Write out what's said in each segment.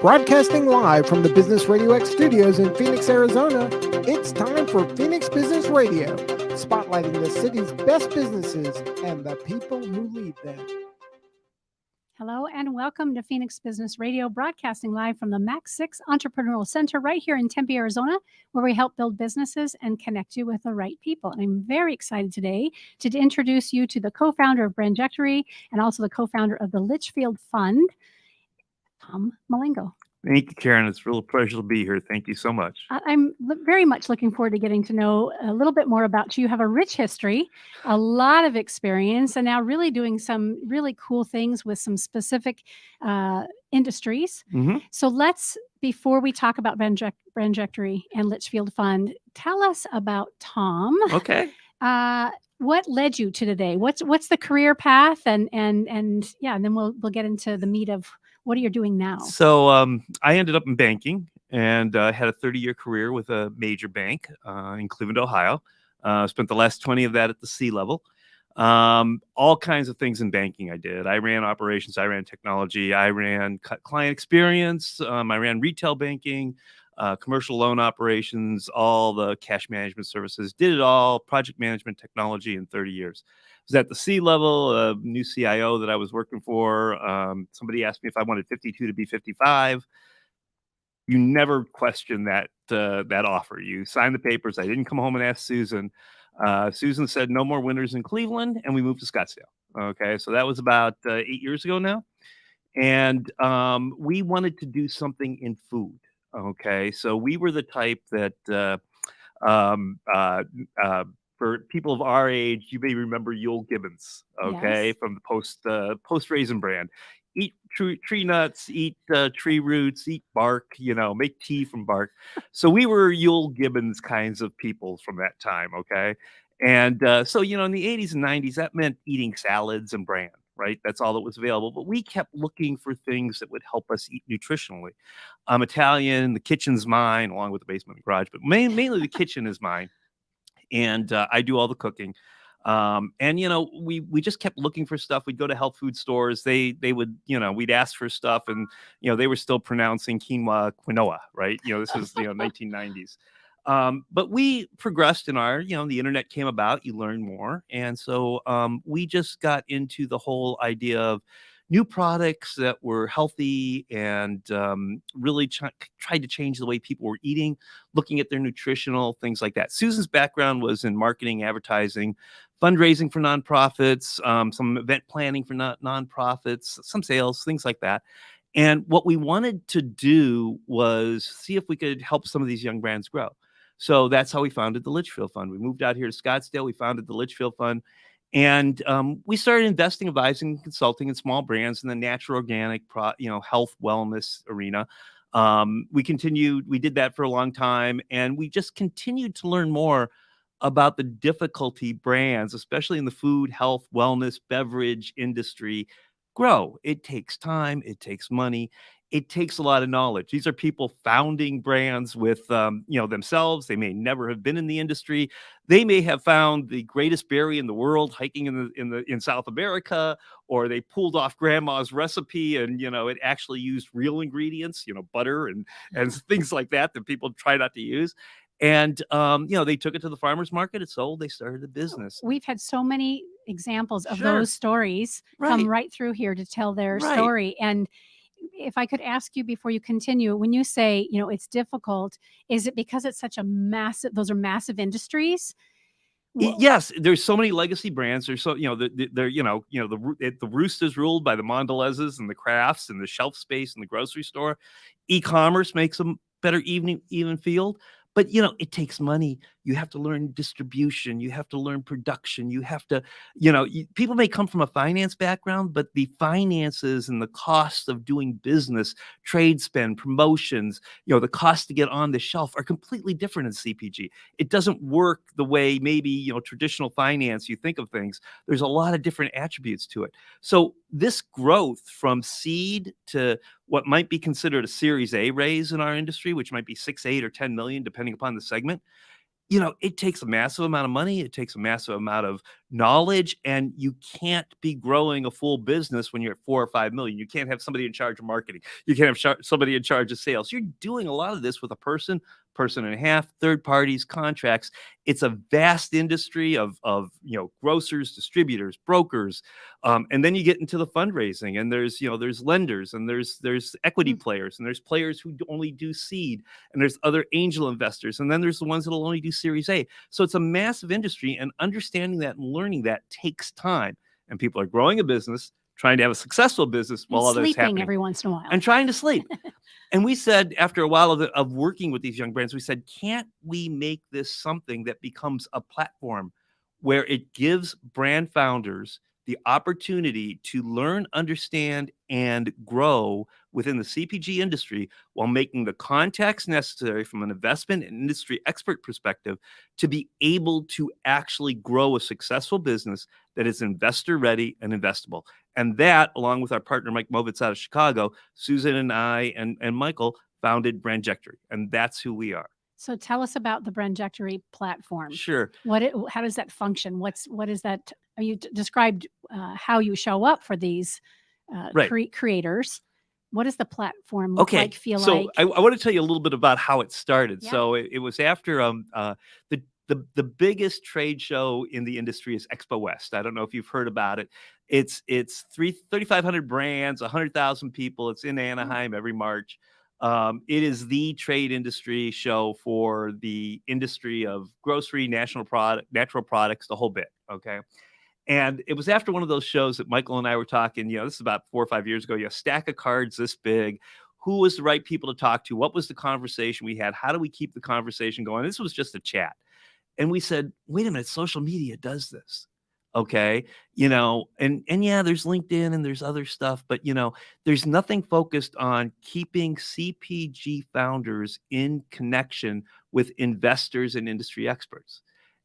Broadcasting live from the Business RadioX studios in Phoenix, Arizona, it's time for Phoenix Business Radio, spotlighting the city's best businesses and the people who lead them. Hello and welcome to Phoenix Business Radio, broadcasting live from the Max 6 Entrepreneurial Center right here in Tempe, Arizona, where we help build businesses and connect you with the right people. And I'm very excited today to introduce you to the co-founder of Brandjectory and also the co-founder of the Litchfield Fund, Tom Malengo. Thank you, Karen. It's a real pleasure to be here. Thank you so much. I'm very much looking forward to getting to know a little bit more about you. You have a rich history, a lot of experience, and now really doing some really cool things with some specific industries. Mm-hmm. So before we talk about Brandjectory and Litchfield Fund, tell us about Tom. Okay. What led you to today? What's the career path? And then we'll get into the meat of what are you doing now? So I ended up in banking and had a 30-year career with a major bank in Cleveland, Ohio. Spent the last 20 of that at the C level. All kinds of things in banking I did. I ran operations, I ran technology, I ran client experience, I ran retail banking, commercial loan operations, all the cash management services, did it all, project management technology in 30 years. Was at the C level, a new CIO that I was working for. Somebody asked me if I wanted 52 to be 55. You never question that offer. You sign the papers. I didn't come home and ask Susan. Susan said no more winters in Cleveland, and we moved to Scottsdale. Okay, so that was about 8 years ago now. And we wanted to do something in food. Okay, so we were the type that for people of our age, you may remember Yule Gibbons, okay, Yes. from the post Raisin brand. Eat tree nuts, eat tree roots, eat bark, make tea from bark. So we were Yule Gibbons kinds of people from that time, okay? And so, in the 80s and 90s, that meant eating salads and bran, right? That's all that was available. But we kept looking for things that would help us eat nutritionally. I'm Italian, the kitchen's mine, along with the basement and garage, but mainly the kitchen is mine. And I do all the cooking. We just kept looking for stuff. We'd go to health food stores. They would, we'd ask for stuff and, they were still pronouncing quinoa, right? This is, 1990s. But we progressed in our, the internet came about, you learn more. And so we just got into the whole idea of new products that were healthy and really tried to change the way people were eating, looking at their nutritional things like that. Susan's background was in marketing, advertising, fundraising for nonprofits, some event planning for nonprofits, some sales, things like that. And what we wanted to do was see if we could help some of these young brands grow. So that's how we founded the Litchfield Fund. We moved out here to Scottsdale. We founded the Litchfield Fund. And we started investing, advising, consulting in small brands in the natural, organic, health, wellness arena. We did that for a long time. And we just continued to learn more about the difficulty brands, especially in the food, health, wellness, beverage industry, grow. It takes time. It takes money. It takes a lot of knowledge. These are people founding brands with, themselves. They may never have been in the industry. They may have found the greatest berry in the world hiking in South America, or they pulled off grandma's recipe and, it actually used real ingredients, butter and things like that people try not to use. And, they took it to the farmer's market. It sold. They started a business. We've had so many examples of Sure. those stories come right through here to tell their story. And if I could ask you before you continue, when you say, it's difficult, is it because it's such those are massive industries? Yes, there's so many legacy brands. There's so, the Roost is ruled by the Mondelezes and the Crafts and the shelf space in the grocery store. E-commerce makes them better even field. But, it takes money. You have to learn distribution. You have to learn production. You have to, people may come from a finance background, but the finances and the cost of doing business, trade spend, promotions, the cost to get on the shelf are completely different in CPG. It doesn't work the way maybe, traditional finance, you think of things. There's a lot of different attributes to it. So this growth from seed to what might be considered a Series A raise in our industry, which might be 6, 8, or 10 million, depending upon the segment, it takes a massive amount of money. It takes a massive amount of knowledge, and you can't be growing a full business when you're at 4 or 5 million. You can't have somebody in charge of marketing. You can't have somebody in charge of sales. You're doing a lot of this with a person and a half, third parties, contracts. It's a vast industry of grocers, distributors, brokers, and then you get into the fundraising, and there's lenders, and there's equity players, and there's players who only do seed, and there's other angel investors, and then there's the ones that'll only do Series A. So it's a massive industry, and understanding that and learning that takes time. And people are growing a business, trying to have a successful business while others sleeping happening, every once in a while, and trying to sleep. And we said, after a while of working with these young brands, we said, can't we make this something that becomes a platform where it gives brand founders the opportunity to learn, understand, and grow within the CPG industry while making the contacts necessary from an investment and industry expert perspective to be able to actually grow a successful business that is investor ready and investable. And that, along with our partner, Mike Movitz out of Chicago, Susan and I and Michael founded Brandjectory, and that's who we are. So tell us about the Brandjectory platform. Sure. How does that function? What is that? You described how you show up for these creators. What does the platform look like, feel like? So I want to tell you a little bit about how it started. Yeah. So it was after the biggest trade show in the industry is Expo West. I don't know if you've heard about it. It's 3,500 brands, 100,000 people. It's in Anaheim every March. It is the trade industry show for the industry of grocery, natural products, the whole bit. Okay. And it was after one of those shows that Michael and I were talking, this is about 4 or 5 years ago, a stack of cards this big. Who was the right people to talk to? What was the conversation we had? How do we keep the conversation going? This was just a chat. And we said, wait a minute, social media does this. Okay. And yeah, there's LinkedIn and there's other stuff, but there's nothing focused on keeping CPG founders in connection with investors and industry experts.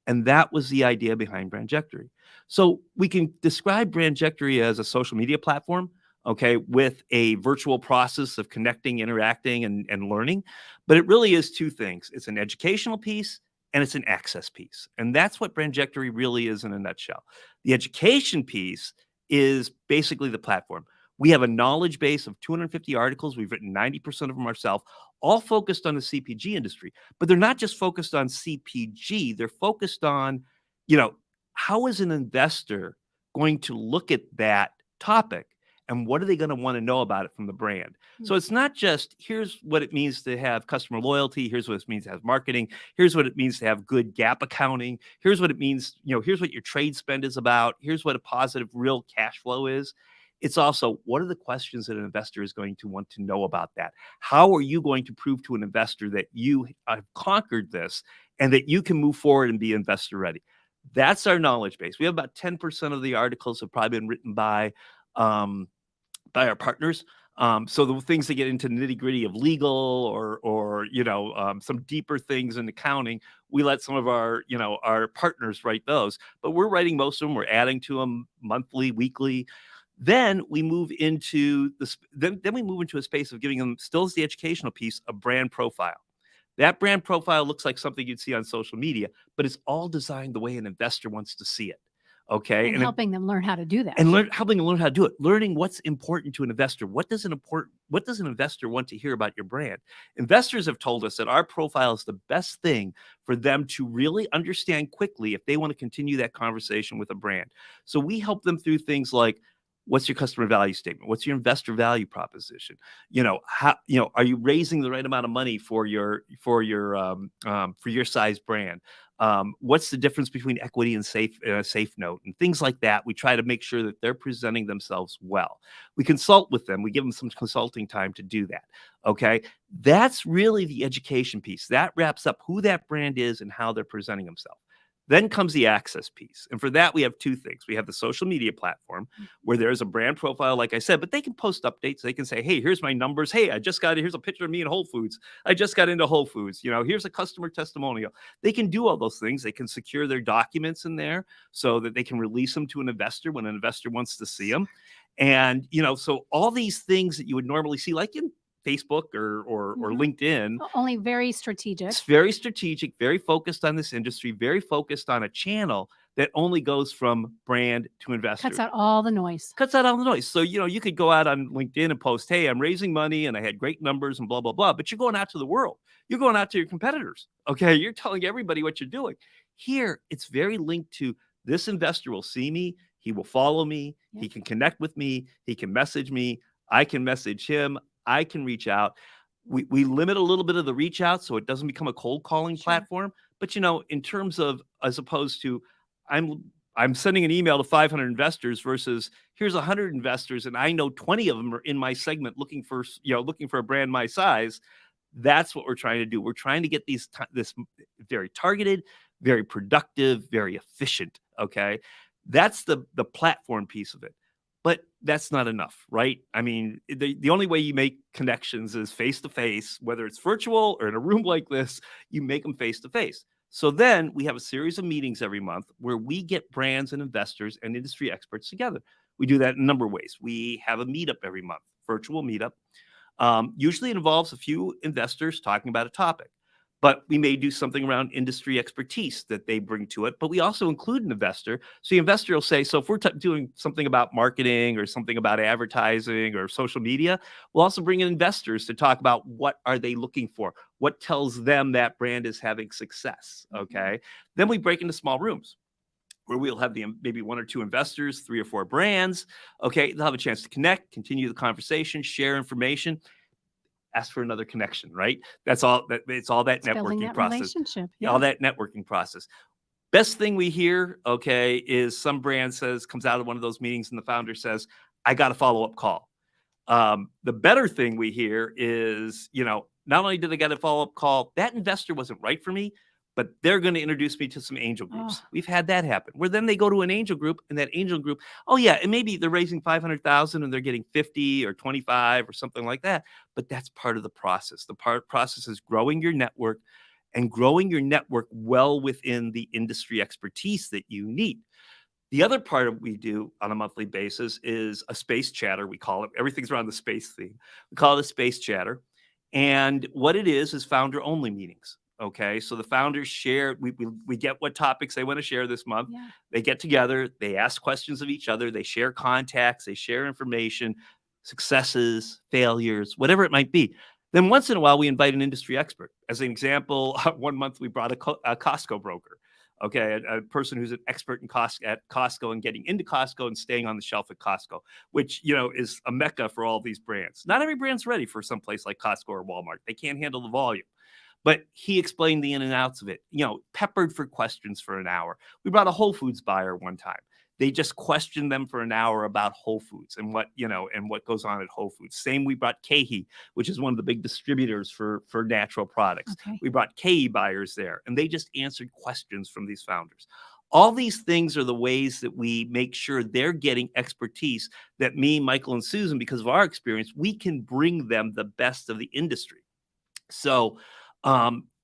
And that was the idea behind Brandjectory. So we can describe Brandjectory as a social media platform, okay, with a virtual process of connecting, interacting, and learning. But it really is two things. It's an educational piece and it's an access piece. And that's what Brandjectory really is in a nutshell. The education piece is basically the platform. We have a knowledge base of 250 articles. We've written 90% of them ourselves, all focused on the CPG industry. But they're not just focused on CPG. They're focused on, how is an investor going to look at that topic? And what are they going to want to know about it from the brand? So it's not just, here's what it means to have customer loyalty. Here's what it means to have marketing. Here's what it means to have good gap accounting. Here's what it means, here's what your trade spend is about. Here's what a positive real cash flow is. It's also, what are the questions that an investor is going to want to know about that? How are you going to prove to an investor that you have conquered this and that you can move forward and be investor ready? That's our knowledge base. We have about 10% of the articles have probably been written by our partners. So the things that get into nitty gritty of legal or some deeper things in accounting, we let some of our partners write those. But we're writing most of them. We're adding to them monthly, weekly. Then we move into then we move into a space of giving them, still as the educational piece, a brand profile. That brand profile looks like something you'd see on social media, but it's all designed the way an investor wants to see it. Okay. And helping them learn how to do that. And helping them learn how to do it. Learning what's important to an investor. What does an investor want to hear about your brand? Investors have told us that our profile is the best thing for them to really understand quickly if they want to continue that conversation with a brand. So we help them through things like, what's your customer value statement? What's your investor value proposition? How are you raising the right amount of money for your size brand? What's the difference between equity and safe note and things like that? We try to make sure that they're presenting themselves well. We consult with them. We give them some consulting time to do that. Okay. That's really the education piece. That wraps up who that brand is and how they're presenting themselves. Then comes the access piece. And for that, we have two things. We have the social media platform where there's a brand profile, like I said, but they can post updates. They can say, hey, here's my numbers. Hey, here's a picture of me in Whole Foods. I just got into Whole Foods. Here's a customer testimonial. They can do all those things. They can secure their documents in there so that they can release them to an investor when an investor wants to see them. And, so all these things that you would normally see, like in Facebook or Mhm. LinkedIn. Only very strategic. It's very strategic, very focused on this industry, very focused on a channel that only goes from brand to investor. Cuts out all the noise. Cuts out all the noise. So, you could go out on LinkedIn and post, hey, I'm raising money and I had great numbers and blah, blah, blah. But you're going out to the world. You're going out to your competitors. Okay. You're telling everybody what you're doing. Here, it's very linked to this investor will see me. He will follow me. Yep. He can connect with me. He can message me. I can message him. I can reach out. We limit a little bit of the reach out so it doesn't become a cold calling Sure. platform. But, in terms of, as opposed to, I'm sending an email to 500 investors versus here's 100 investors and I know 20 of them are in my segment looking for a brand my size. That's what we're trying to do. We're trying to get this very targeted, very productive, very efficient. Okay. That's the platform piece of it. But that's not enough, right? I mean, the only way you make connections is face to face, whether it's virtual or in a room like this, you make them face to face. So then we have a series of meetings every month where we get brands and investors and industry experts together. We do that in a number of ways. We have a meetup every month, virtual meetup. Usually it involves a few investors talking about a topic, but we may do something around industry expertise that they bring to it. But we also include an investor. So the investor will say, so if we're doing something about marketing or something about advertising or social media, we'll also bring in investors to talk about what are they looking for? What tells them that brand is having success? Okay. Then we break into small rooms where we'll have maybe one or two investors, 3 or 4 brands. Okay. They'll have a chance to connect, continue the conversation, share information. Ask for another connection, right? It's all that networking that process. Relationship. All that networking process. Best thing we hear, okay, is some brand comes out of one of those meetings and the founder says, I got a follow-up call. The better thing we hear is, not only did they get a follow-up call, that investor wasn't right for me, but they're going to introduce me to some angel groups. We've had that happen where then they go to an angel group and that angel group, and maybe they're raising 500,000 and they're getting 50 or 25 or something like that. But that's part of the process. The process is growing your network and growing your network well within the industry expertise that you need. The other part of we do on a monthly basis is a space chatter. We call it, everything's around the space theme. We call it a space chatter. And what it is founder only meetings. Okay. So the founders share, we get what topics they want to share this month. Yeah. They get together, they ask questions of each other, they share contacts, they share information, successes, failures, whatever it might be. Then once in a while, we invite an industry expert. As an example, one month we brought a Costco broker. Okay, a person who's an expert at Costco and getting into Costco and staying on the shelf at Costco, which is a mecca for all these brands. Not every brand's ready for some place like Costco or Walmart. They can't handle the volume. But he explained the in and outs of it, peppered for questions for an hour. We brought a Whole Foods buyer one time. They just questioned them for an hour about Whole Foods and what goes on at Whole Foods. Same, we brought KeHE, which is one of the big distributors for natural products. Okay. We brought KeHE buyers there, and they just answered questions from these founders. All these things are the ways that we make sure they're getting expertise that me, Michael, and Susan, because of our experience, we can bring them the best of the industry. So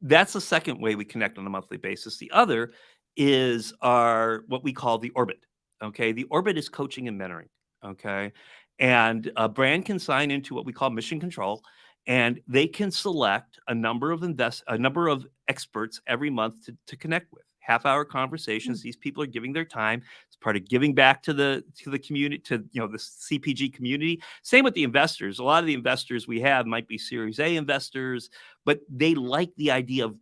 that's the second way we connect on a monthly basis. The other is what we call the orbit. Okay. The orbit is coaching and mentoring. Okay. And a brand can sign into what we call mission control, and they can select a number of experts every month to connect with. Half-hour conversations. These people are giving their time. It's part of giving back to the community, to the CPG community. Same with the investors. A lot of the investors we have might be Series A investors, but they like the idea of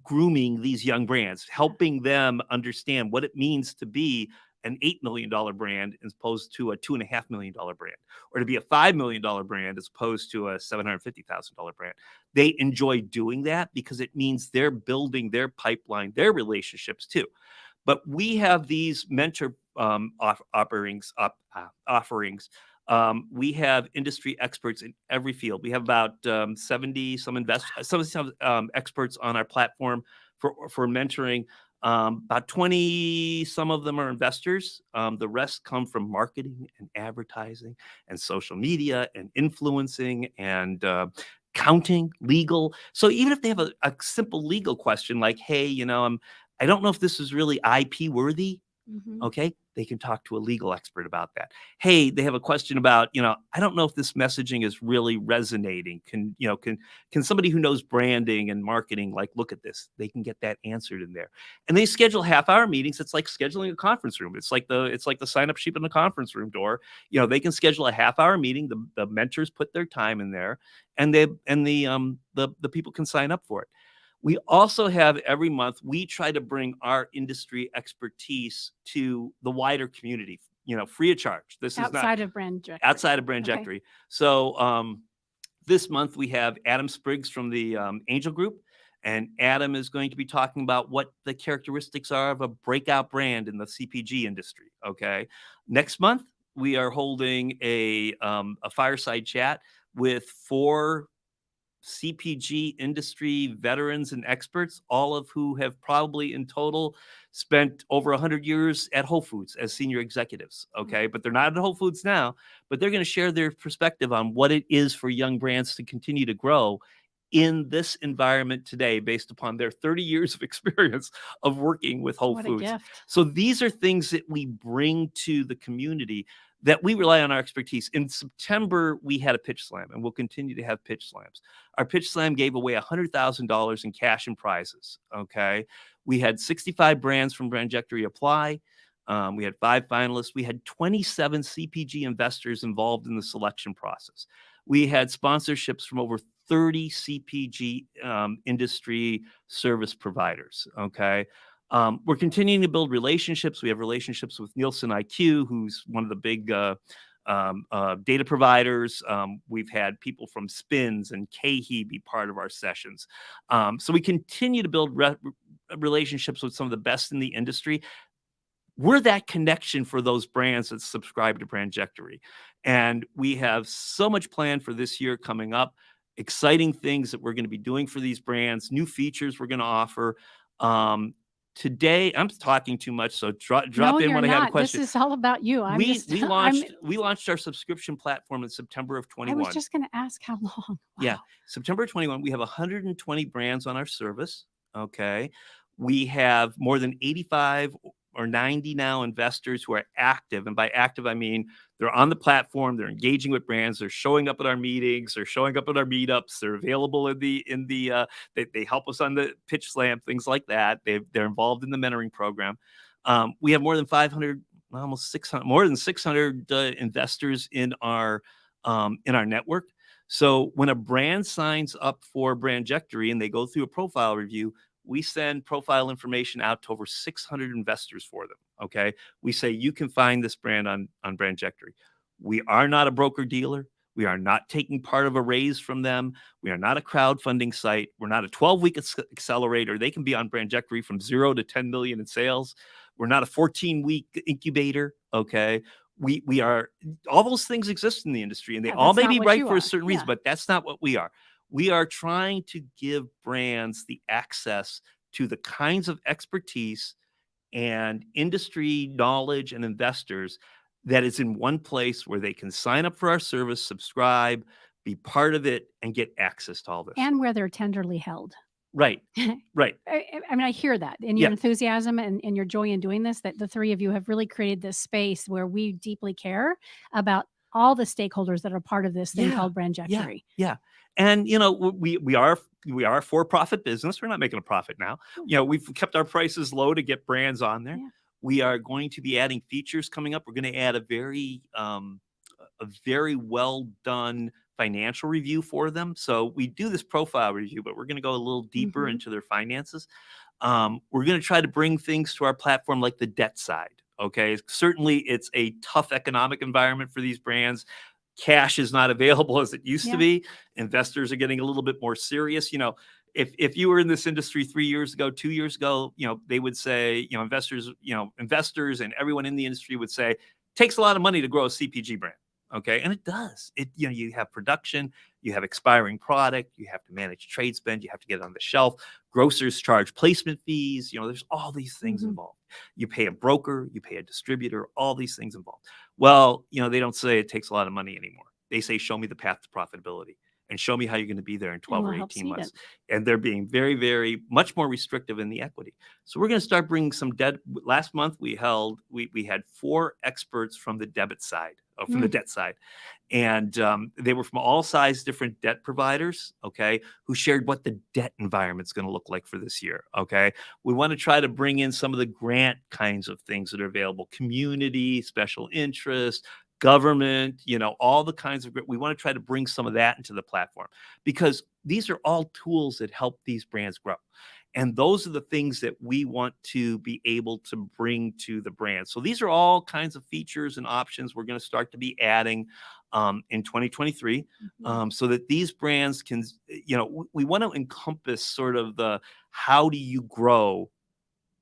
grooming these young brands, helping them understand what it means to be an $8 million brand as opposed to a $2.5 million brand, or to be a $5 million brand as opposed to a $750,000 brand. They enjoy doing that because it means they're building their pipeline, their relationships too. But we have these mentor offerings. We have industry experts in every field. We have about 70 some experts on our platform for mentoring. About 20, some of them are investors. The rest come from marketing and advertising and social media and influencing and accounting, legal. So even if they have a simple legal question like, hey, I don't know if this is really IP worthy. Mm-hmm. Okay. they can talk to a legal expert about that. Hey, they have a question about, I don't know if this messaging is really resonating. Can somebody who knows branding and marketing, look at this? They can get that answered in there. And they schedule half-hour meetings. It's like scheduling a conference room. It's like the sign-up sheet in the conference room door. They can schedule a half-hour meeting. The mentors put their time in there, and the people can sign up for it. We also have every month, we try to bring our industry expertise to the wider community, free of charge. This is outside of brand directory. outside of brand directory. So this month we have Adam Spriggs from the Angel Group, and Adam is going to be talking about what the characteristics are of a breakout brand in the CPG industry. Okay. Next month, we are holding a fireside chat with 4 CPG industry veterans and experts, all of who have probably in total spent over 100 years at Whole Foods as senior executives. Okay. But they're not at Whole Foods now, but they're going to share their perspective on what it is for young brands to continue to grow in this environment today, based upon their 30 years of experience of working with Whole What Foods. a gift. So these are things that we bring to the community, that we rely on our expertise. In September, we had a pitch slam, and we'll continue to have pitch slams. Our pitch slam gave away $100,000 in cash and prizes. Okay. We had 65 brands from Brandjectory apply. We had 5 finalists. We had 27 CPG investors involved in the selection process. We had sponsorships from over 30 CPG industry service providers. Okay. We're continuing to build relationships. We have relationships with Nielsen IQ, who's one of the big data providers. We've had people from Spins and KeHE be part of our sessions. So we continue to build relationships with some of the best in the industry. We're that connection for those brands that subscribe to Brandjectory. And we have so much planned for this year coming up, exciting things that we're going to be doing for these brands, new features we're going to offer. Today, I'm talking too much, so drop in when I have a question. This is all about you. We launched our subscription platform in September of 21. I was just going to ask how long. Wow. Yeah, September 21. We have 120 brands on our service. Okay, we have more than 85 or 90 now investors who are active, and by active I mean they're on the platform, they're engaging with brands, they're showing up at our meetings, they're showing up at our meetups, they're available they help us on the pitch slam, things like that. They're involved in the mentoring program. We have more than 500, almost 600, more than 600 investors in our network. So when a brand signs up for Brandjectory and they go through a profile review, we send profile information out to over 600 investors for them. Okay. We say, you can find this brand on Brandjectory. We are not a broker dealer. We are not taking part of a raise from them. We are not a crowdfunding site. We're not a 12-week accelerator. They can be on Brandjectory from 0 to 10 million in sales. We're not a 14-week incubator. Okay. We are, all those things exist in the industry, and they all may be right for a certain reason, but that's not what we are. We are trying to give brands the access to the kinds of expertise and industry knowledge and investors that is in one place where they can sign up for our service, subscribe, be part of it, and get access to all this. And where they're tenderly held. Right, right. I mean, I hear that in your enthusiasm and your joy in doing this, that the 3 of you have really created this space where we deeply care about all the stakeholders that are part of this thing called Brandjectory. Yeah. And, we are a for-profit business. We're not making a profit now. We've kept our prices low to get brands on there. Yeah. We are going to be adding features coming up. We're going to add a very well done financial review for them. So we do this profile review, but we're going to go a little deeper into their finances. We're going to try to bring things to our platform like the debt side. Okay. Certainly it's a tough economic environment for these brands. Cash is not available as it used to be. Investors are getting a little bit more serious. If you were in this industry 3 years ago, 2 years ago, they would say, investors and everyone in the industry would say, takes a lot of money to grow a CPG brand. Okay. And it does. You have production, you have expiring product, you have to manage trade spend, you have to get it on the shelf. Grocers charge placement fees. There's all these things involved. You pay a broker, you pay a distributor, all these things involved. Well, they don't say it takes a lot of money anymore. They say, show me the path to profitability. and show me how you're going to be there in And 12 we'll or help 18 seed months. it. And they're being very, very much more restrictive in the equity. So we're going to start bringing some debt. Last month we had 4 experts from the debit side, from the debt side. And they were from all size different debt providers, okay, who shared what the debt environment's going to look like for this year, okay? We want to try to bring in some of the grant kinds of things that are available, community, special interest, government, all the kinds of, we want to try to bring some of that into the platform, because these are all tools that help these brands grow. And those are the things that we want to be able to bring to the brand. So these are all kinds of features and options we're going to start to be adding in 2023, so that these brands can, we want to encompass sort of the, how do you grow,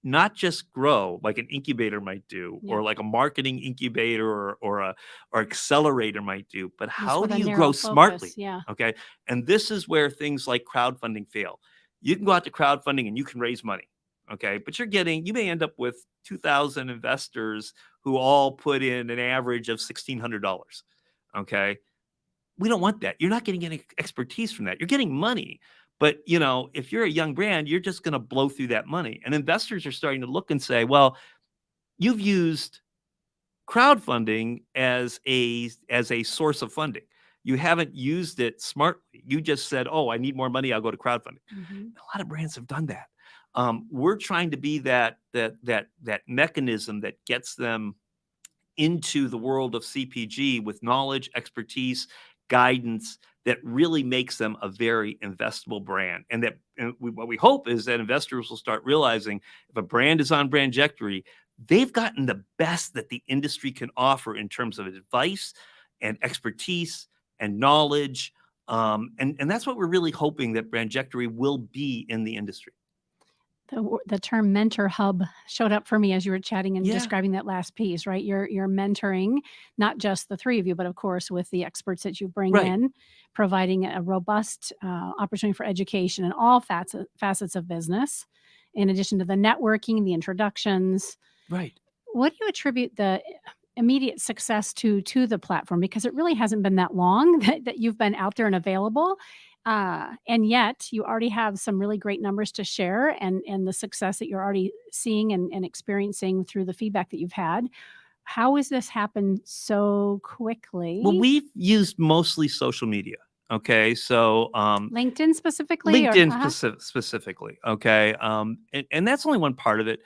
not just grow like an incubator might do, or like a marketing incubator or accelerator might do, but how do you grow smartly? Yeah. Okay. And this is where things like crowdfunding fail. You can go out to crowdfunding and you can raise money. Okay. But you may end up with 2,000 investors who all put in an average of $1,600. Okay. We don't want that. You're not getting any expertise from that. You're getting money. But, if you're a young brand, you're just going to blow through that money. And investors are starting to look and say, well, you've used crowdfunding as a source of funding. You haven't used it smartly. You just said, oh, I need more money, I'll go to crowdfunding. A lot of brands have done that. We're trying to be that mechanism that gets them into the world of CPG with knowledge, expertise, guidance, that really makes them a very investable brand. And what we hope is that investors will start realizing, if a brand is on Brandjectory, they've gotten the best that the industry can offer in terms of advice and expertise and knowledge. And that's what we're really hoping that Brandjectory will be in the industry. The term mentor hub showed up for me as you were chatting and describing that last piece, right? You're mentoring not just the 3 of you, but of course with the experts that you bring in, providing a robust opportunity for education in all facets of business, in addition to the networking, the introductions. Right. What do you attribute the immediate success to the platform? Because it really hasn't been that long that you've been out there and available. And yet you already have some really great numbers to share, and the success that you're already seeing and experiencing through the feedback that you've had. How has this happened so quickly? Well, we've used mostly social media. Okay. So, LinkedIn specifically? LinkedIn specifically. Okay. And that's only one part of it.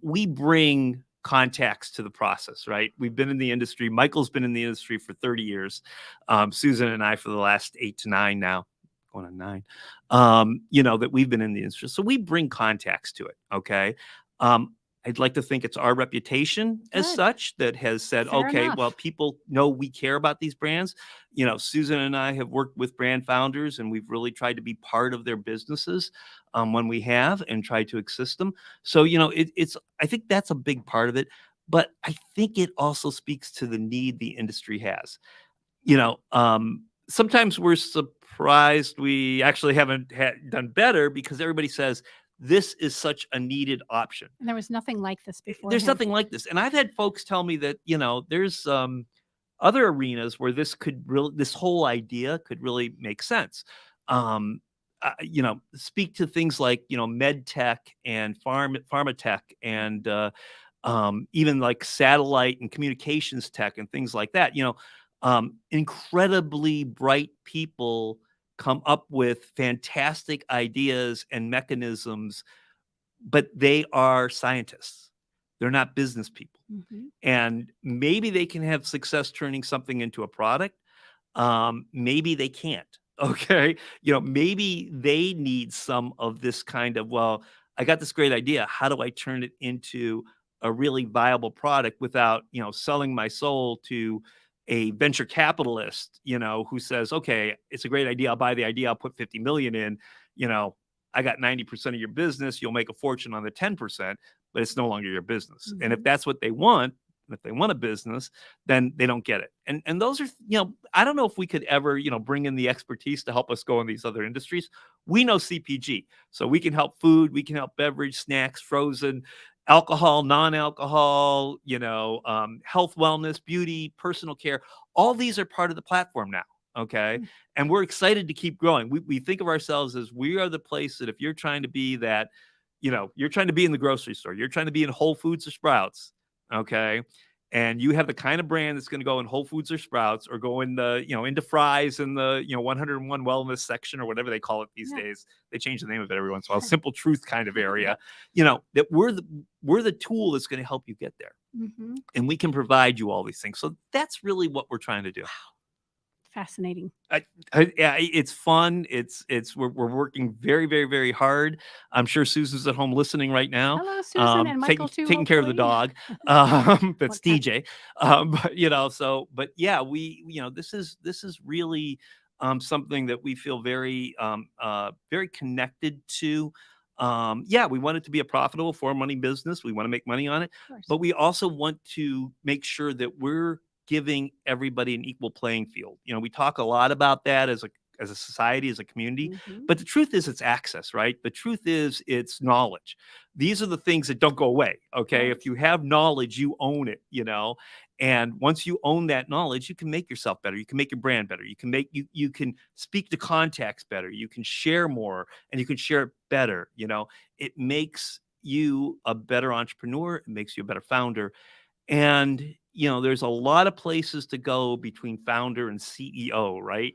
We bring contacts to the process, right? We've been in the industry. Michael's been in the industry for 30 years. Susan and I for the last 8 to 9 now. Going on 9, that we've been in the industry. So we bring contacts to it. Okay. I'd like to think it's our reputation as such that has said, well, people know we care about these brands. Susan and I have worked with brand founders, and we've really tried to be part of their businesses when we have, and tried to assist them. So, I think that's a big part of it. But I think it also speaks to the need the industry has. Sometimes we're surprised we actually haven't done better, because everybody says this is such a needed option. And there was nothing like this before. There's nothing like this. And I've had folks tell me that, there's other arenas where this whole idea could really make sense. Speak to things like, med tech and pharma tech, and even like satellite and communications tech and things like that. Incredibly bright people come up with fantastic ideas and mechanisms, but they are scientists. They're not business people. And maybe they can have success turning something into a product. Maybe they can't. Okay. Maybe they need some of this kind of, well, I got this great idea. How do I turn it into a really viable product without, selling my soul to a venture capitalist, who says, okay, it's a great idea. I'll buy the idea. I'll put 50 million in, I got 90% of your business. You'll make a fortune on the 10%, but it's no longer your business. And if that's what they want, if they want a business, then they don't get it. And those are, I don't know if we could ever, bring in the expertise to help us go in these other industries. We know CPG, so we can help food, we can help beverage, snacks, frozen, alcohol, non-alcohol, health, wellness, beauty, personal care. All these are part of the platform now. Okay. And we're excited to keep growing. We think of ourselves as we are the place that if you're trying to be that, you're trying to be in the grocery store, you're trying to be in Whole Foods or Sprouts. Okay. And you have the kind of brand that's going to go in Whole Foods or Sprouts or go in the, into fries in the, 101 wellness section or whatever they call it these days. They change the name of it every once in a while. Simple Truth kind of area, that we're the tool that's going to help you get there. And we can provide you all these things. So that's really what we're trying to do. Fascinating. Yeah, it's fun. We're working very, very, very hard. I'm sure Susan's at home listening right now. Hello, Susan, and Michael too. Taking care of the dog. That's DJ. But yeah, this is really something that we feel very, very connected to. We want it to be a profitable for money business. We want to make money on it, but we also want to make sure that we're giving everybody an equal playing field. We talk a lot about that as a society, as a community, but the truth is it's access, right? The truth is it's knowledge. These are the things that don't go away. Okay. If you have knowledge, you own it, and once you own that knowledge, you can make yourself better. You can make your brand better. You can speak to contacts better. You can share more and you can share it better. It makes you a better entrepreneur. It makes you a better founder. And, there's a lot of places to go between founder and CEO, right?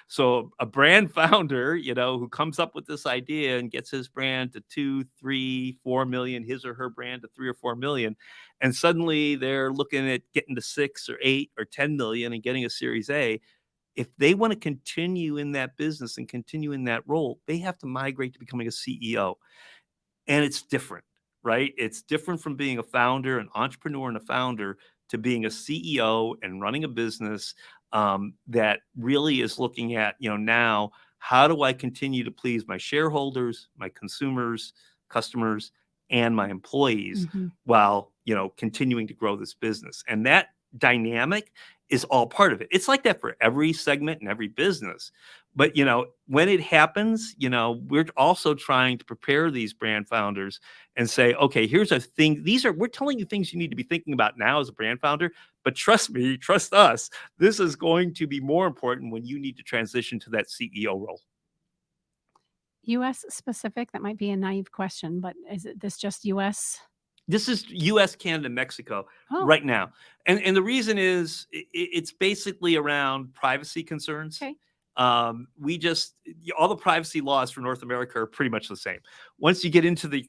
So a brand founder, who comes up with this idea and gets his brand to 2, 3, 4 million, his or her brand to 3 or 4 million. And suddenly they're looking at getting to 6 or 8 or 10 million and getting a Series A. If they want to continue in that business and continue in that role, they have to migrate to becoming a CEO. And it's different. Right? It's different from being a founder, an entrepreneur and a founder to being a CEO and running a business that really is looking at, now, how do I continue to please my shareholders, my consumers, customers, and my employees while, continuing to grow this business? And that dynamic is all part of it. It's like that for every segment and every business. But, when it happens, we're also trying to prepare these brand founders and say, okay, here's a thing. We're telling you things you need to be thinking about now as a brand founder, but trust me, trust us, this is going to be more important when you need to transition to that CEO role. U.S. specific? That might be a naive question, but is this just U.S.? This is U.S., Canada, Mexico right now. And the reason is it's basically around privacy concerns. Okay. All the privacy laws for North America are pretty much the same. Once you get into the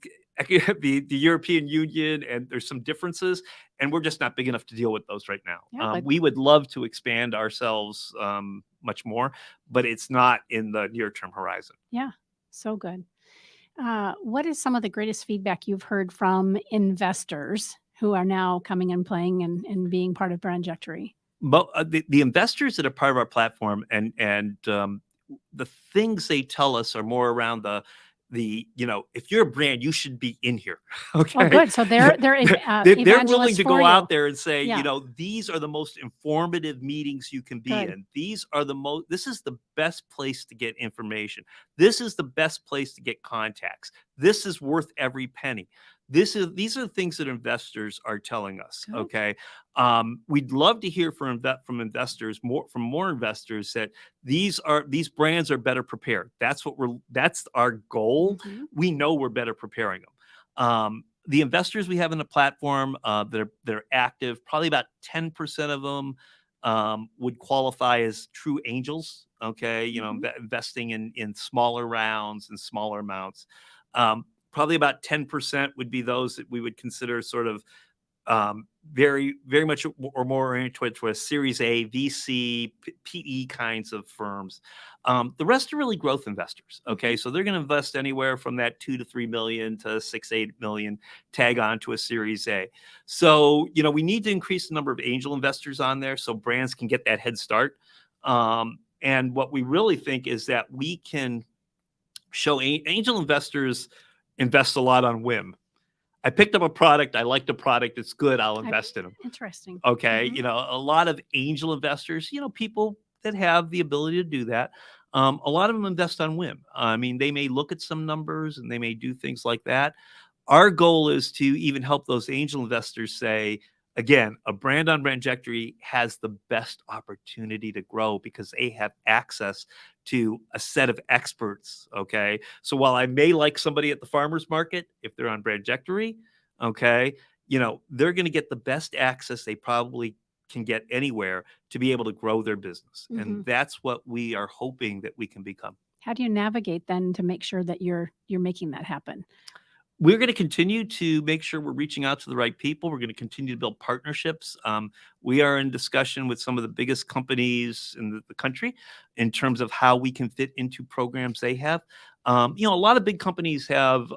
European Union, and there's some differences, and we're just not big enough to deal with those right now. Yeah, we would love to expand ourselves much more, but it's not in the near-term horizon. Yeah, so good. What is some of the greatest feedback you've heard from investors who are now coming and playing and being part of Brandjectory? But the investors that are part of our platform and the things they tell us are more around the if you're a brand, you should be in here. Okay. Oh, good. So they're willing to go out there and say, these are the most informative meetings you can be in. These are this is the best place to get information. This is the best place to get contacts. This is worth every penny. These are things that investors are telling us. Good. Okay. We'd love to hear from investors, more investors, that these brands are better prepared. That's our goal. We know we're better preparing them. The investors we have in the platform that are active, probably about 10% of them would qualify as true angels. Okay. Investing in smaller rounds and smaller amounts. Probably about 10% would be those that we would consider sort of very, very much or more oriented to a Series A, VC, PE kinds of firms. The rest are really growth investors. Okay, so they're going to invest anywhere from that 2 to 3 million to 6, 8 million, tag on to a Series A. So we need to increase the number of angel investors on there so brands can get that head start. And what we really think is that we can show angel investors invest a lot on whim. I picked up a product. I like the product. It's good. I'll invest in them. Interesting. Okay. A lot of angel investors, people that have the ability to do that. A lot of them invest on whim. I mean, they may look at some numbers and they may do things like that. Our goal is to even help those angel investors say, Again, a brand on Brandjectory has the best opportunity to grow because they have access to a set of experts. Okay. So while I may like somebody at the farmer's market, if they're on Brandjectory, okay, they're going to get the best access they probably can get anywhere to be able to grow their business. And that's what we are hoping that we can become. How do you navigate then to make sure that you're making that happen? We're going to continue to make sure we're reaching out to the right people. We're going to continue to build partnerships. We are in discussion with some of the biggest companies in the country in terms of how we can fit into programs they have. A lot of big companies have,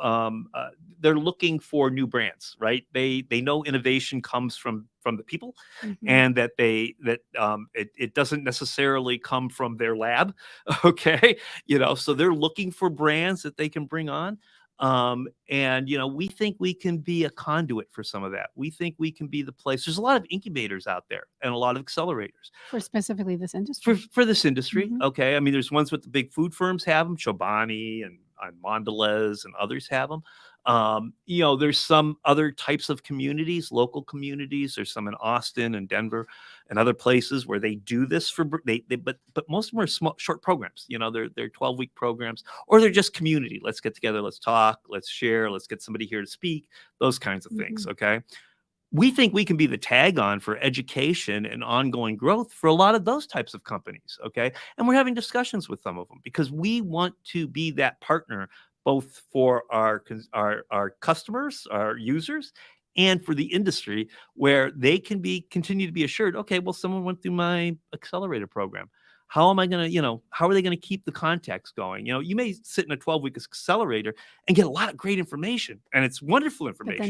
they're looking for new brands, right? They know innovation comes from the people, and that it doesn't necessarily come from their lab. Okay. So they're looking for brands that they can bring on. We think we can be a conduit for some of that. We think we can be the place. There's a lot of incubators out there and a lot of accelerators for specifically this industry. For this industry, okay. I mean, there's ones with the big food firms have them, Chobani and Mondelez and others have them. There's some other types of communities, local communities. There's some in Austin and Denver and other places where they do this but most of them are small, short programs. They're 12-week programs, or they're just community. Let's get together, let's talk, let's share, let's get somebody here to speak, those kinds of things. Okay. We think we can be the tag on for education and ongoing growth for a lot of those types of companies. Okay. And we're having discussions with some of them because we want to be that partner both for our customers, our users, and for the industry, where they can continue to be assured, okay, well, someone went through my accelerator program. How am I going to, how are they going to keep the contacts going? You may sit in a 12-week accelerator and get a lot of great information, and it's wonderful information. But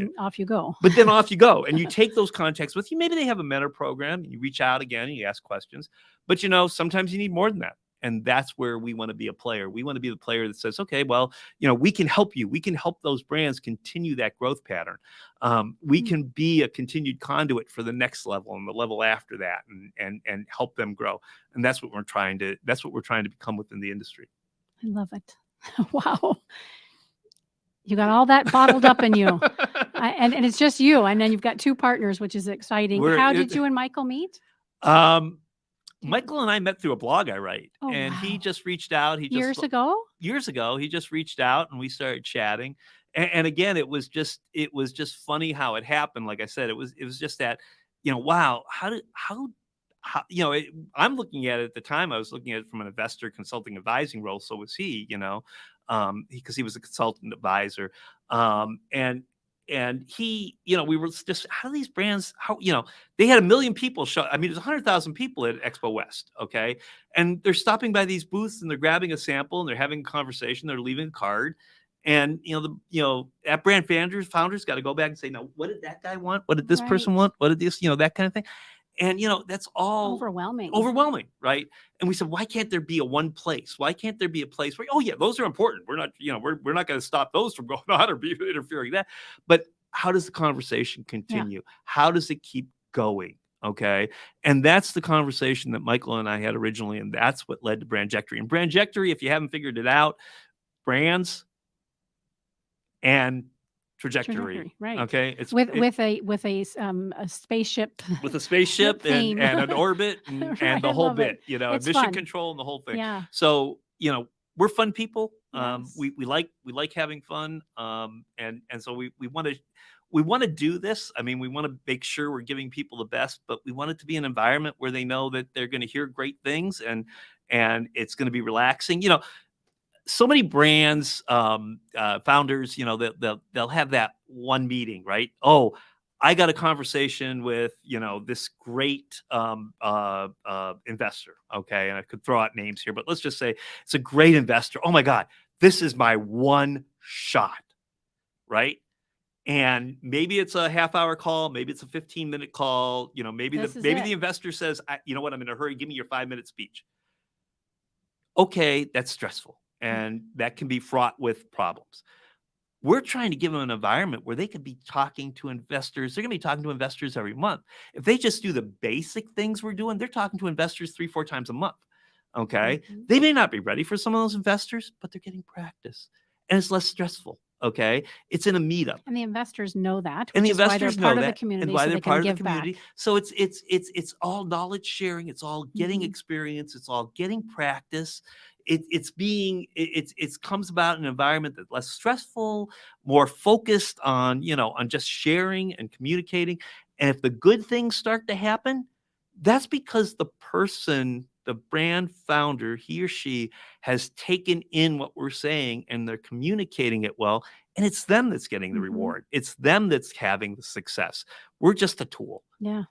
then off you go. And you take those contacts with you. Maybe they have a mentor program, and you reach out again and you ask questions. But, sometimes you need more than that. And that's where we want to be a player. We want to be the player that says, okay, well, we can help you. We can help those brands continue that growth pattern. We can be a continued conduit for the next level and the level after that, and help them grow. And that's what we're trying to become within the industry. I love it. Wow. You got all that bottled up in you. And it's just you. And then you've got two partners, which is exciting. How did you and Michael meet? Michael and I met through a blog I write, he just reached out. Years ago, he just reached out and we started chatting. And again, it was just funny how it happened. Like I said, it was just that, wow, I'm looking at it at the time. I was looking at it from an investor consulting advising role. So was he, because he was a consultant advisor. And he, we were just, how do these brands, they had 1 million people show. I mean, there's 100,000 people at Expo West. Okay. And they're stopping by these booths and they're grabbing a sample and they're having a conversation. They're leaving a card. And, that brand founders got to go back and say, no, what did that guy want? What did this person want? What did this, that kind of thing. And, that's all overwhelming, right? And we said, why can't there be one place? Why can't there be a place where, oh yeah, those are important. We're not, we're not going to stop those from going on or be interfering with that. But how does the conversation continue? Yeah. How does it keep going? Okay. And that's the conversation that Michael and I had originally. And that's what led to Brandjectory. And Brandjectory, if you haven't figured it out, brands and trajectory, right? Okay, it's with a spaceship, with a spaceship and an orbit and, and the whole bit, it's mission fun. Control and the whole thing. Yeah. So we're fun people. Yes. We like having fun. And so we want to do this. I mean, we want to make sure we're giving people the best, but we want it to be an environment where they know that they're going to hear great things and it's going to be relaxing. So many brands, founders, they'll have that one meeting, right? Oh, I got a conversation with, this great investor. Okay. And I could throw out names here, but let's just say it's a great investor. Oh my God, this is my one shot. Right. And maybe it's a half-hour call. Maybe it's a 15-minute call. Maybe the investor says, you know what, I'm in a hurry. Give me your 5-minute speech. Okay. That's stressful. And that can be fraught with problems. We're trying to give them an environment where they could be talking to investors. They're going to be talking to investors every month. If they just do the basic things we're doing, they're talking to investors 3-4 times a month. Okay. They may not be ready for some of those investors, but they're getting practice and it's less stressful. Okay. It's in a meetup. And the investors know that, And which the is why they're investors know part of the that, community, and why so they're they can part of the give back. community. So it's all knowledge sharing. It's all getting Mhm. experience. It's all getting practice. It's comes about in an environment that's less stressful, more focused on, on just sharing and communicating. And if the good things start to happen, that's because the person, the brand founder, he or she has taken in what we're saying and they're communicating it well. And it's them that's getting the Mhm. reward. It's them that's having the success. We're just a tool. Yeah.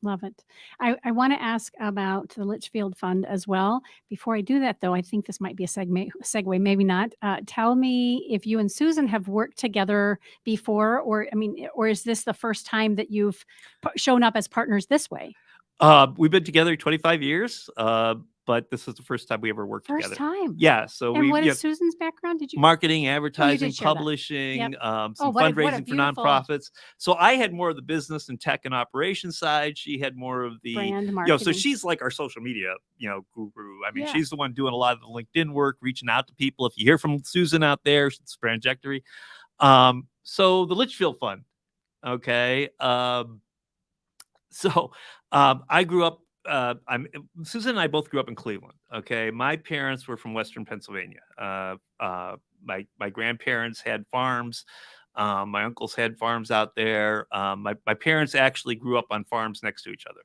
Love it. I want to ask about the Litchfield Fund as well. Before I do that, though, I think this might be a segue, maybe not. Tell me if you and Susan have worked together before, or or is this the first time that you've shown up as partners this way? We've been together 25 years, but this is the first time we ever worked First together. time. Yeah. So And we, what is Susan's background? Did you? marketing, Oh, you advertising, did share that. publishing, Yep. some what a fundraising for beautiful nonprofits. So I had more of the business and tech and operations side. She had more of the, brand so marketing. she's like our social media, guru. I mean, Yeah. she's the one doing a lot of the LinkedIn work, reaching out to people. If you hear from Susan out there, it's trajectory. So the Litchfield Fund. Okay. I grew up. Susan and I both grew up in Cleveland. Okay, my parents were from Western Pennsylvania. My grandparents had farms. My uncles had farms out there. My parents actually grew up on farms next to each other.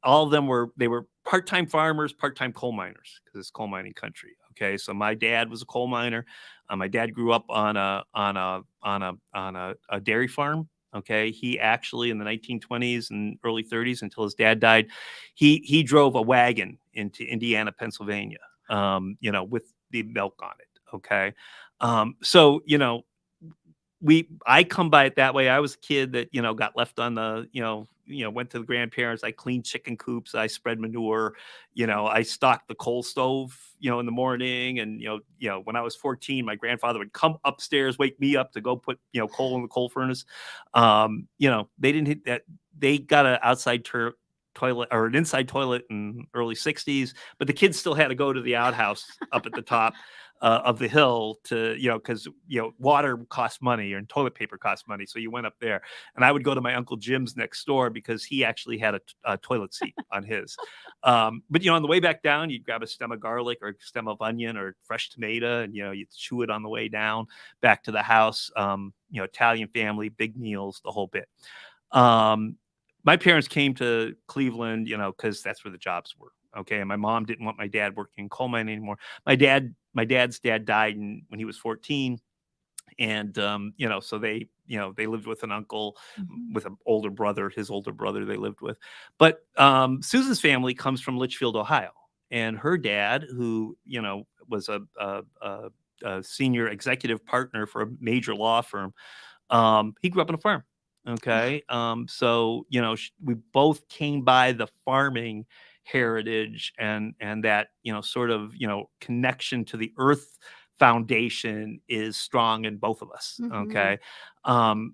All of them were part-time farmers, part-time coal miners, because it's coal mining country. Okay, so my dad was a coal miner. My dad grew up on a dairy farm. Okay, he actually in the 1920s and early 30s until his dad died, he drove a wagon into Indiana, Pennsylvania, with the milk on it. Okay, so I come by it that way. I was a kid that got left on the went to the grandparents. I cleaned chicken coops. I spread manure. I stocked the coal stove in the morning. And when I was 14, my grandfather would come upstairs, wake me up to go put coal in the coal furnace. They didn't hit that. They got an outside toilet or an inside toilet in early 60s, but the kids still had to go to the outhouse up at the top of the hill to, because, water costs money and toilet paper costs money. So you went up there, and I would go to my Uncle Jim's next door because he actually had a toilet seat on his. But, on the way back down, you'd grab a stem of garlic or a stem of onion or fresh tomato, and, you'd chew it on the way down back to the house. Italian family, big meals, the whole bit. My parents came to Cleveland, because that's where the jobs were. Okay. And my mom didn't want my dad working in coal mine anymore. My dad's dad died when he was 14. And, so they lived with an uncle, with an older brother, his older brother they lived with. But Susan's family comes from Litchfield, Ohio. And her dad, who, was a senior executive partner for a major law firm, he grew up on a farm. Okay. So, we both came by the farming heritage and that, sort of, connection to the earth foundation is strong in both of us. Okay.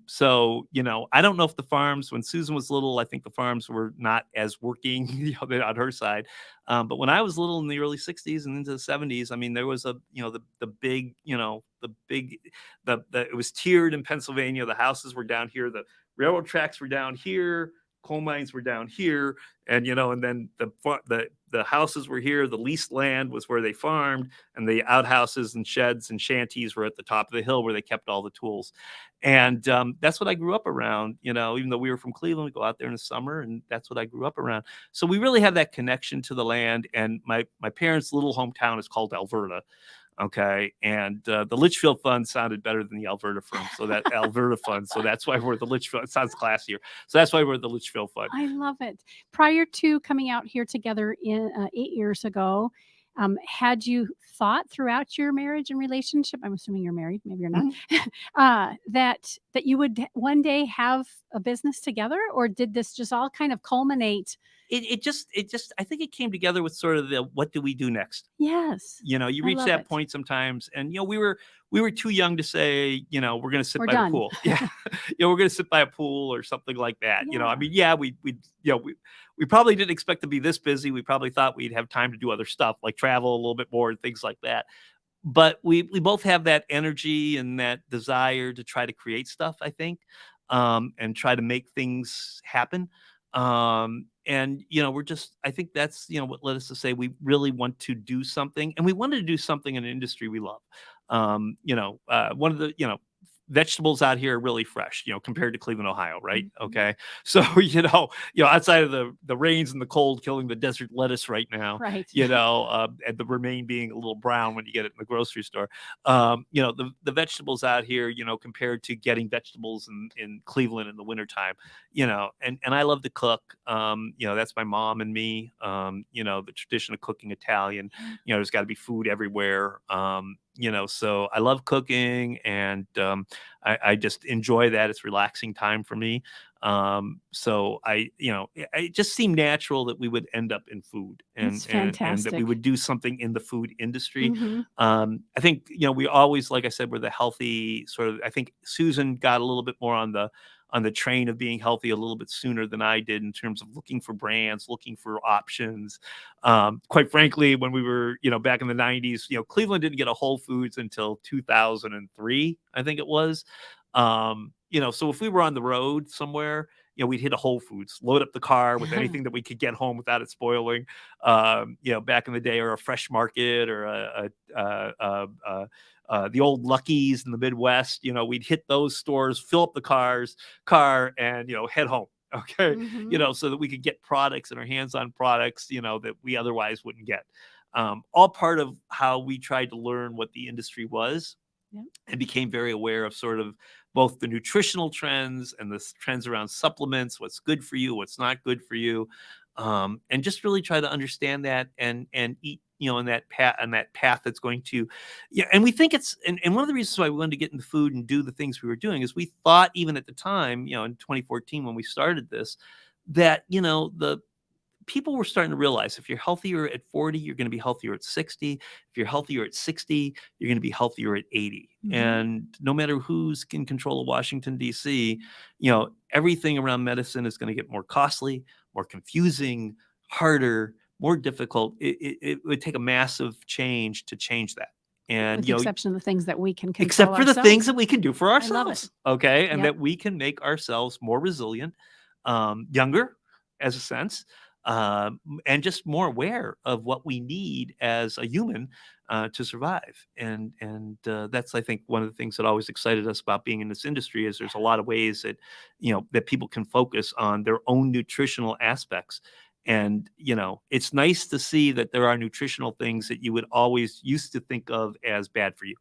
So, I don't know if the farms, when Susan was little, I think the farms were not as working, on her side. But when I was little in the early 60s and into the 70s, I mean, there was the big, it was tiered in Pennsylvania. The houses were down here. The railroad tracks were down here. Coal mines were down here. And, and then the houses were here. The leased land was where they farmed, and the outhouses and sheds and shanties were at the top of the hill where they kept all the tools. And that's what I grew up around, even though we were from Cleveland, we go out there in the summer, and that's what I grew up around. So we really have that connection to the land. And my parents' little hometown is called Alberta. Okay. And the Litchfield Fund sounded better than the Alberta Fund. So that Alberta Fund. So that's why we're the Litchfield. It sounds classier. So that's why we're the Litchfield Fund. I love it. Prior to coming out here together 8 years ago, had you thought throughout your marriage and relationship, I'm assuming you're married, maybe you're not, that you would one day have a business together, or did this just all kind of culminate? It just, I think it came together with sort of the, what do we do next? Yes. You reach that point sometimes, and, we were too young to say, we're going to sit by the pool. Yeah. We're going to sit by a pool or something like that. Yeah. I mean, yeah, we probably didn't expect to be this busy. We probably thought we'd have time to do other stuff like travel a little bit more and things like that. but we both have that energy and that desire to try to create stuff, I think, and try to make things happen. And we're just, I think that's what led us to say we really want to do something, and we wanted to do something in an industry we love. One of the vegetables out here are really fresh, compared to Cleveland, Ohio, right? Mhm. Okay. So, outside of the rains and the cold killing the desert lettuce right now, Right. and the romaine being a little brown when you get it in the grocery store. The vegetables out here, compared to getting vegetables in Cleveland in the wintertime, and I love to cook. That's my mom and me. The tradition of cooking Italian, there's got to be food everywhere. So I love cooking, and I just enjoy that. It's relaxing time for me. So it just seemed natural that we would end up in food, That's and that we fantastic. would do something in the food industry. Mhm. I think we always, like I said, we're the healthy sort of. I think Susan got a little bit more on the train of being healthy a little bit sooner than I did in terms of looking for brands, looking for options. Quite frankly, when we were, back in the 90s, Cleveland didn't get a Whole Foods until 2003, I think it was. So if we were on the road somewhere, we'd hit a Whole Foods, load up the car with anything that we could get home without it spoiling. Back in the day, or a Fresh Market, or the old Lucky's in the Midwest, we'd hit those stores, fill up the car, and head home. Okay, Mhm. so that we could get products and our hands on products, that we otherwise wouldn't get. All part of how we tried to learn what the industry was, Yep. and became very aware of sort of both the nutritional trends and the trends around supplements, what's good for you, what's not good for you, and just really try to understand that, and eat, in that path that's going to, and we think and one of the reasons why we wanted to get into food and do the things we were doing is we thought, even at the time, in 2014 when we started this, that the people were starting to realize if you're healthier at 40, you're going to be healthier at 60. If you're healthier at 60, you're going to be healthier at 80. Mhm. And no matter who's in control of Washington, D.C., everything around medicine is going to get more costly, more confusing, harder, more difficult. It would take a massive change to change that. And, With the exception of the things that we can control except for the ourselves. things that we can do for love it. ourselves. Okay. And Yep. that we can make ourselves more resilient, younger, as a sense, and just more aware of what we need as a human to survive. And that's, I think, one of the things that always excited us about being in this industry is there's a lot of ways that that people can focus on their own nutritional aspects. And it's nice to see that there are nutritional things that you would always used to think of as bad for you.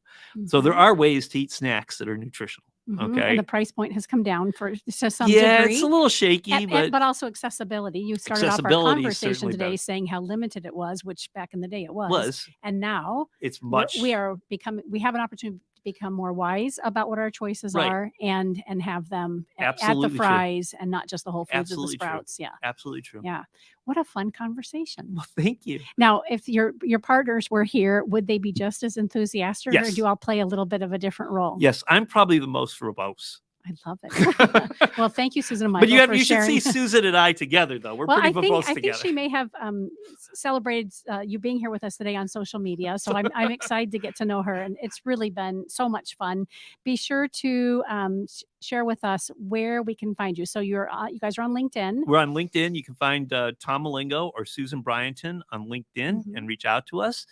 So there Mhm. are ways to eat snacks that are nutritional. Mhm. Okay. And the price point has come down to some Yeah, degree. it's a little shaky, But also accessibility. You started off our accessibility is conversation certainly today better. saying how limited it was, which back in the day it was. Was And now it's we much we have an opportunity to become more wise about what our choices Right. are, and have them at the Absolutely true. fries and not just the Whole Foods or the Absolutely true. Sprouts. Yeah. Absolutely true. Yeah. What a fun conversation. Well, thank you. Now, if your partners were here, would they be just as enthusiastic, or Yes. do you all play a little bit of a different role? Yes, I'm probably the most verbose. I love it. Well, thank you, Susan and Michael, But for you should sharing. see Susan and I together, though. We're Well, pretty I verbose think together. she may have celebrated you being here with us today on social media. So I'm excited to get to know her, and it's really been so much fun. Be sure to share with us where we can find you. So you guys are on LinkedIn. We're on LinkedIn. You can find Tom Malingo or Susan Bryanton on LinkedIn and reach out to us.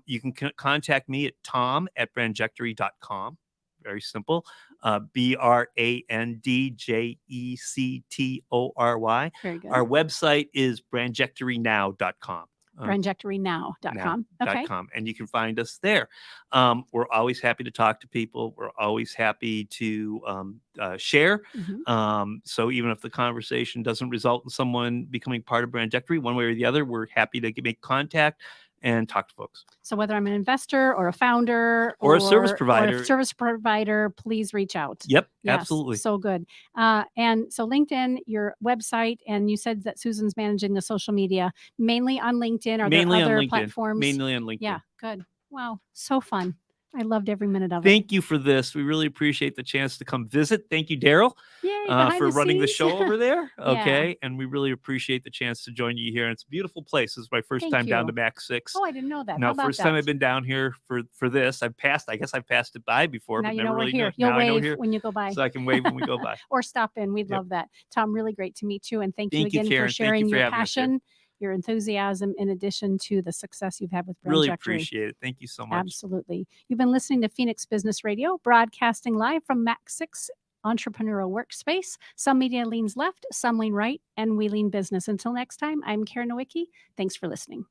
You can contact me at tom@brandjectory.com. Very simple. BRANDJECTORY. Very good. Our website is brandjectorynow.com. brandjectorynow.com. Okay. And you can find us there. We're always happy to talk to people. We're always happy to share. So even if the conversation doesn't result in someone becoming part of Brandjectory one way or the other, we're happy to make contact and talk to folks. So whether I'm an investor or a founder or a service provider, please reach out. Yep, Yes, absolutely. so good. And so LinkedIn, your website, and you said that Susan's managing the social media mainly on LinkedIn. Are Mainly there on other LinkedIn. platforms? Mainly on LinkedIn. Yeah, good. Wow, so fun. I loved every minute of it. Thank you for this. We really appreciate the chance to come visit. Thank you, Daryl, Yay, behind for the running the scenes. show over there. Yeah. Okay. And we really appreciate the chance to join you here. And it's a beautiful place. This is my first Thank time down you. to Mac 6. Oh, I didn't know that. How Now, about first time that? I've been down here for this. I guess I've passed it by before, Now but you never know we're really here. knew. You'll Now I know wave here, when you go by. so I can wave when we go by. Or stop in. We'd Yep. love that. Tom, really great to meet you. And thank you Thank you, again Karen. for Thank you sharing for your having us here. passion, your enthusiasm, in addition to the success you've had with Brand Really Directory. appreciate it. Thank you so much. Absolutely. You've been listening to Phoenix Business Radio, broadcasting live from Mac 6 Entrepreneurial Workspace. Some media leans left, some lean right, and we lean business. Until next time, I'm Karen Nowicki. Thanks for listening.